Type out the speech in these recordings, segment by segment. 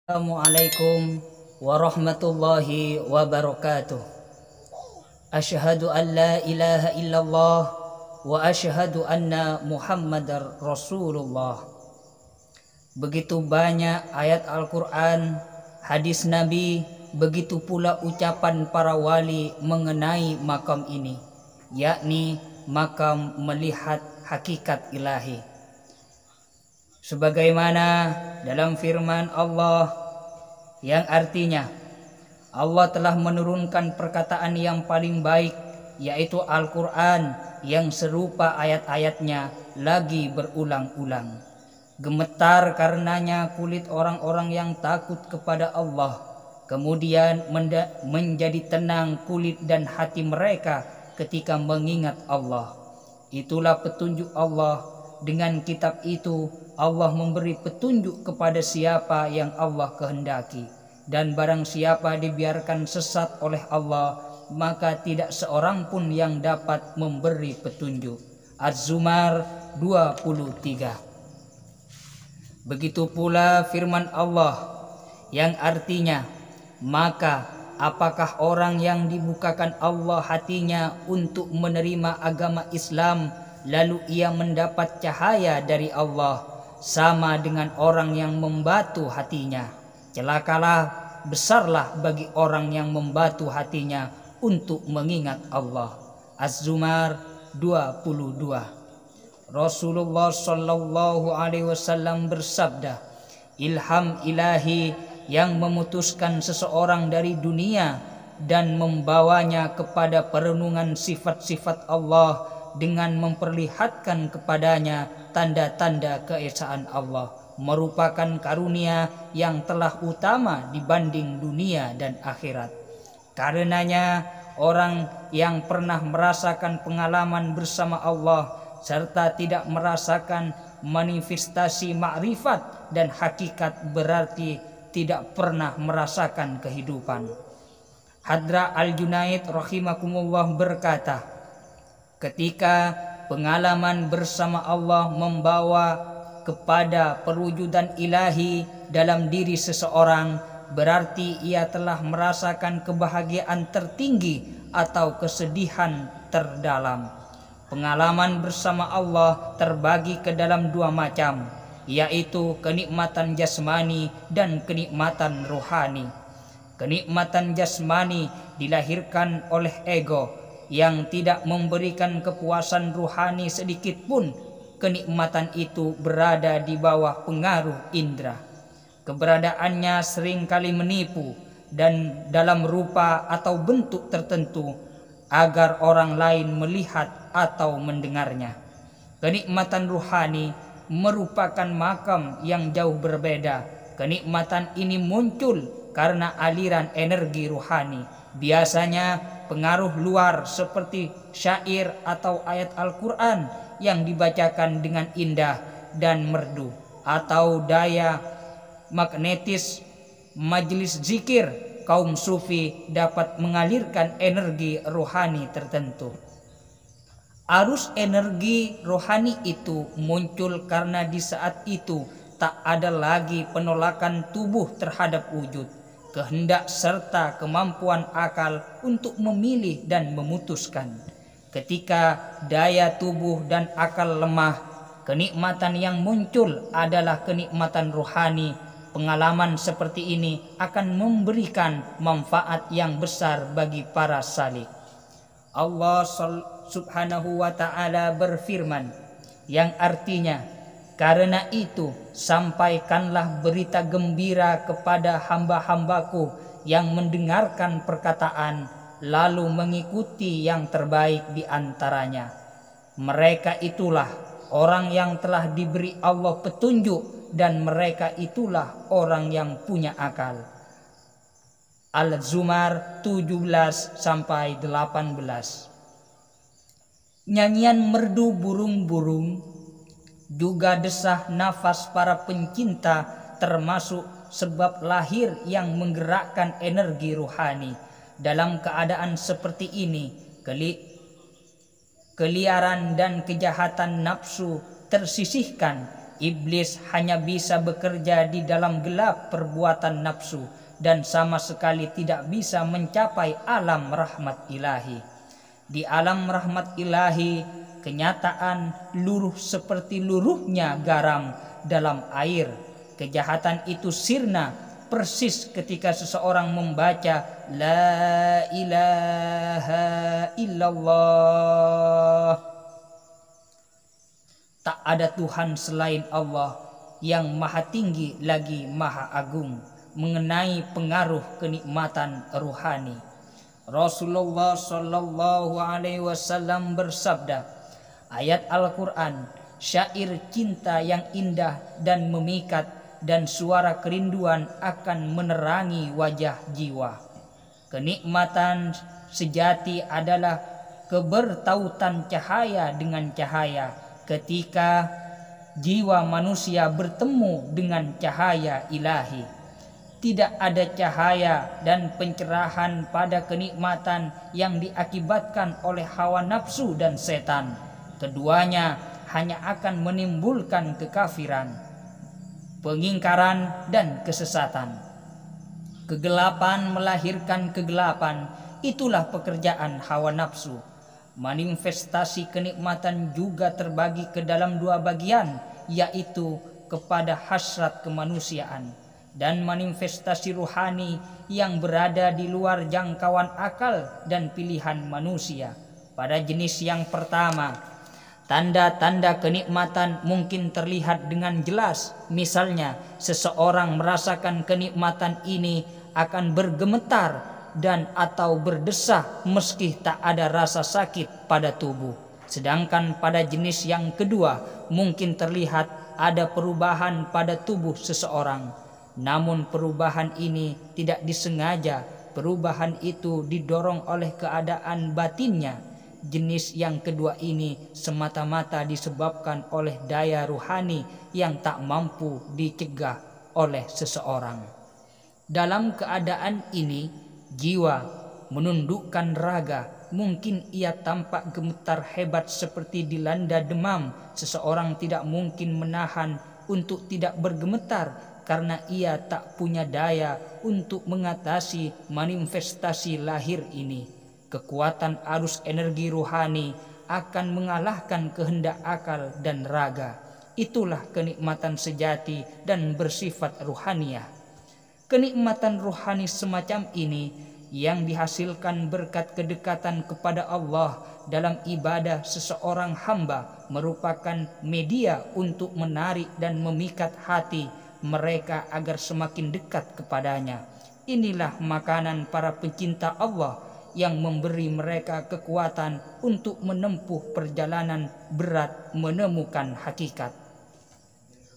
Assalamualaikum warahmatullahi wabarakatuh. Asyhadu an la ilaha illallah wa asyhadu anna Muhammadar Rasulullah. Begitu banyak ayat Al-Quran, hadis Nabi, begitu pula ucapan para wali mengenai makam ini, yakni makam melihat hakikat ilahi. Sebagaimana dalam firman Allah yang artinya Allah telah menurunkan perkataan yang paling baik, yaitu Al-Quran yang serupa ayat-ayatnya lagi berulang-ulang. Gemetar karenanya kulit orang-orang yang takut kepada Allah, kemudian menjadi tenang kulit dan hati mereka ketika mengingat Allah. Itulah petunjuk Allah. Dengan kitab itu Allah memberi petunjuk kepada siapa yang Allah kehendaki, dan barang siapa dibiarkan sesat oleh Allah, maka tidak seorang pun yang dapat memberi petunjuk. Az-Zumar 23. Begitu pula firman Allah yang artinya, maka apakah orang yang dibukakan Allah hatinya untuk menerima agama Islam, lalu ia mendapat cahaya dari Allah, sama dengan orang yang membatu hatinya. Celakalah, besarlah bagi orang yang membatu hatinya untuk mengingat Allah. Az-Zumar 22. Rasulullah Shallallahu Alaihi Wasallam bersabda, ilham ilahi yang memutuskan seseorang dari dunia dan membawanya kepada perenungan sifat-sifat Allah dengan memperlihatkan kepadanya tanda-tanda keesaan Allah, merupakan karunia yang telah utama dibanding dunia dan akhirat. Karenanya orang yang pernah merasakan pengalaman bersama Allah serta tidak merasakan manifestasi makrifat dan hakikat berarti tidak pernah merasakan kehidupan. Hadra Al-Junaid rahimakumullah berkata, ketika pengalaman bersama Allah membawa kepada perwujudan ilahi dalam diri seseorang, berarti ia telah merasakan kebahagiaan tertinggi atau kesedihan terdalam. Pengalaman bersama Allah terbagi ke dalam dua macam, yaitu kenikmatan jasmani dan kenikmatan rohani. Kenikmatan jasmani dilahirkan oleh ego yang tidak memberikan kepuasan ruhani sedikit pun. Kenikmatan itu berada di bawah pengaruh indera. Keberadaannya seringkali menipu dan dalam rupa atau bentuk tertentu agar orang lain melihat atau mendengarnya. Kenikmatan ruhani merupakan makam yang jauh berbeda. Kenikmatan ini muncul karena aliran energi ruhani. Biasanya pengaruh luar seperti syair atau ayat Al-Quran yang dibacakan dengan indah dan merdu, atau daya magnetis majelis zikir kaum sufi dapat mengalirkan energi rohani tertentu. Arus energi rohani itu muncul karena di saat itu tak ada lagi penolakan tubuh terhadap wujud, kehendak serta kemampuan akal untuk memilih dan memutuskan. Ketika daya tubuh dan akal lemah, kenikmatan yang muncul adalah kenikmatan rohani. Pengalaman seperti ini akan memberikan manfaat yang besar bagi para salik. Allah Subhanahu wa ta'ala berfirman yang artinya, karena itu sampaikanlah berita gembira kepada hamba-hambaku yang mendengarkan perkataan lalu mengikuti yang terbaik di antaranya. Mereka itulah orang yang telah diberi Allah petunjuk dan mereka itulah orang yang punya akal. Al-Zumar 17-18. Nyanyian merdu burung-burung juga desah nafas para pencinta termasuk sebab lahir yang menggerakkan energi rohani. Dalam keadaan seperti ini, keliaran dan kejahatan nafsu tersisihkan iblis hanya bisa bekerja di dalam gelap perbuatan nafsu dan sama sekali tidak bisa mencapai alam rahmat ilahi. Di alam rahmat ilahi, kenyataan luruh seperti luruhnya garam dalam air. Kejahatan itu sirna persis ketika seseorang membaca La ilaha illallah. Tak ada Tuhan selain Allah yang maha tinggi lagi maha agung mengenai pengaruh kenikmatan ruhani. Rasulullah Shallallahu Alaihi Wasallam bersabda, ayat Al-Quran, syair cinta yang indah dan memikat dan suara kerinduan akan menerangi wajah jiwa. Kenikmatan sejati adalah kebertautan cahaya dengan cahaya ketika jiwa manusia bertemu dengan cahaya ilahi. Tidak ada cahaya dan pencerahan pada kenikmatan yang diakibatkan oleh hawa nafsu dan setan. Keduanya hanya akan menimbulkan kekafiran, pengingkaran dan kesesatan. Kegelapan melahirkan kegelapan, itulah pekerjaan hawa nafsu. Manifestasi kenikmatan juga terbagi ke dalam dua bagian, yaitu kepada hasrat kemanusiaan dan manifestasi ruhani yang berada di luar jangkauan akal dan pilihan manusia. Pada jenis yang pertama, tanda-tanda kenikmatan mungkin terlihat dengan jelas. Misalnya, seseorang merasakan kenikmatan ini akan bergemetar dan atau berdesah meski tak ada rasa sakit pada tubuh. Sedangkan pada jenis yang kedua, mungkin terlihat ada perubahan pada tubuh seseorang. Namun perubahan ini tidak disengaja. Perubahan itu didorong oleh keadaan batinnya. Jenis yang kedua ini semata-mata disebabkan oleh daya ruhani yang tak mampu dicegah oleh seseorang. Dalam keadaan ini, jiwa menundukkan raga. Mungkin ia tampak gemetar hebat seperti dilanda demam. Seseorang tidak mungkin menahan untuk tidak bergemetar karena ia tak punya daya untuk mengatasi manifestasi lahir ini. Kekuatan arus energi ruhani akan mengalahkan kehendak akal dan raga. Itulah kenikmatan sejati dan bersifat ruhaniah. Kenikmatan ruhani semacam ini yang dihasilkan berkat kedekatan kepada Allah dalam ibadah seseorang hamba merupakan media untuk menarik dan memikat hati mereka agar semakin dekat kepadanya. Inilah makanan para pencinta Allah yang memberi mereka kekuatan untuk menempuh perjalanan berat menemukan hakikat.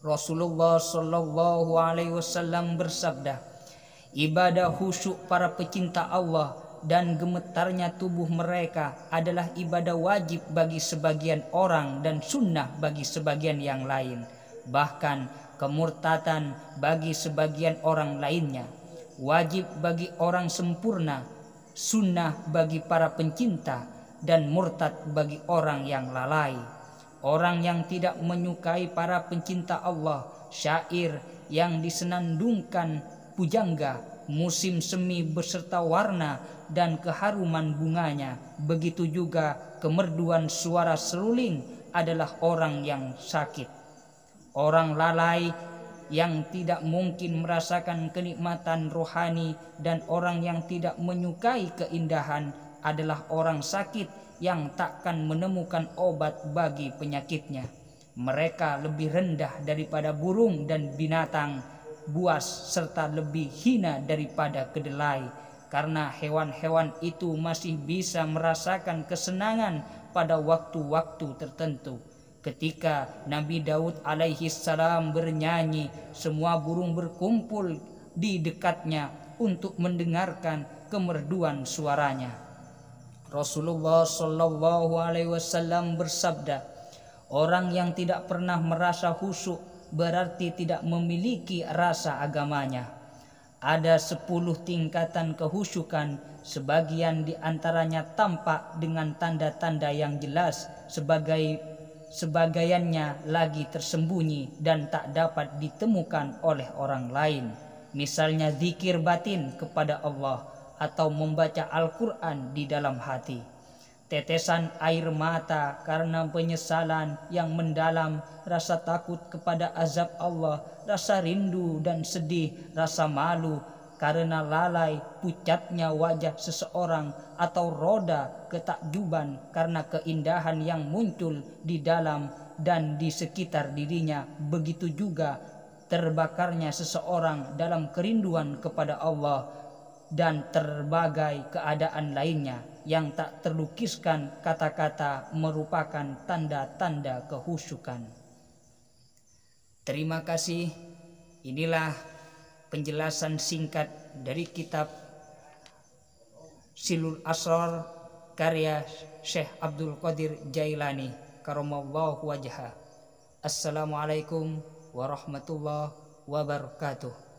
Rasulullah Shallallahu Alaihi Wasallam bersabda, ibadah khusyuk para pecinta Allah dan gemetarnya tubuh mereka adalah ibadah wajib bagi sebagian orang dan sunnah bagi sebagian yang lain. Bahkan kemurtatan bagi sebagian orang lainnya. Wajib bagi orang sempurna, sunnah bagi para pencinta, dan murtad bagi orang yang lalai. Orang yang tidak menyukai para pencinta Allah, syair yang disenandungkan pujangga, musim semi beserta warna dan keharuman bunganya, begitu juga kemerduan suara seruling adalah orang yang sakit. Orang lalai yang tidak mungkin merasakan kenikmatan rohani dan orang yang tidak menyukai keindahan adalah orang sakit yang takkan menemukan obat bagi penyakitnya. Mereka lebih rendah daripada burung dan binatang buas serta lebih hina daripada kedelai, karena hewan-hewan itu masih bisa merasakan kesenangan pada waktu-waktu tertentu. Ketika Nabi Daud alaihi salam bernyanyi, semua burung berkumpul di dekatnya untuk mendengarkan kemerduan suaranya. Rasulullah Shallallahu Alaihi Wasallam bersabda, orang yang tidak pernah merasa khusyuk berarti tidak memiliki rasa agamanya. Ada 10 tingkatan kehusyukan, sebagian di antaranya tampak dengan tanda-tanda yang jelas sebagai sebagiannya lagi tersembunyi dan tak dapat ditemukan oleh orang lain. Misalnya zikir batin kepada Allah atau membaca Al-Quran di dalam hati. Tetesan air mata karena penyesalan yang mendalam, rasa takut kepada azab Allah, rasa rindu dan sedih, rasa malu karena lalai pucatnya wajah seseorang, atau roda ketakjuban karena keindahan yang muncul di dalam dan di sekitar dirinya. Begitu juga terbakarnya seseorang dalam kerinduan kepada Allah dan terbagai keadaan lainnya yang tak terlukiskan kata-kata merupakan tanda-tanda kehusukan. Terima kasih. Inilah penjelasan singkat dari kitab Silul Asrar karya Syekh Abdul Qadir Jailani karamallahu wajhah. Assalamualaikum warahmatullahi wabarakatuh.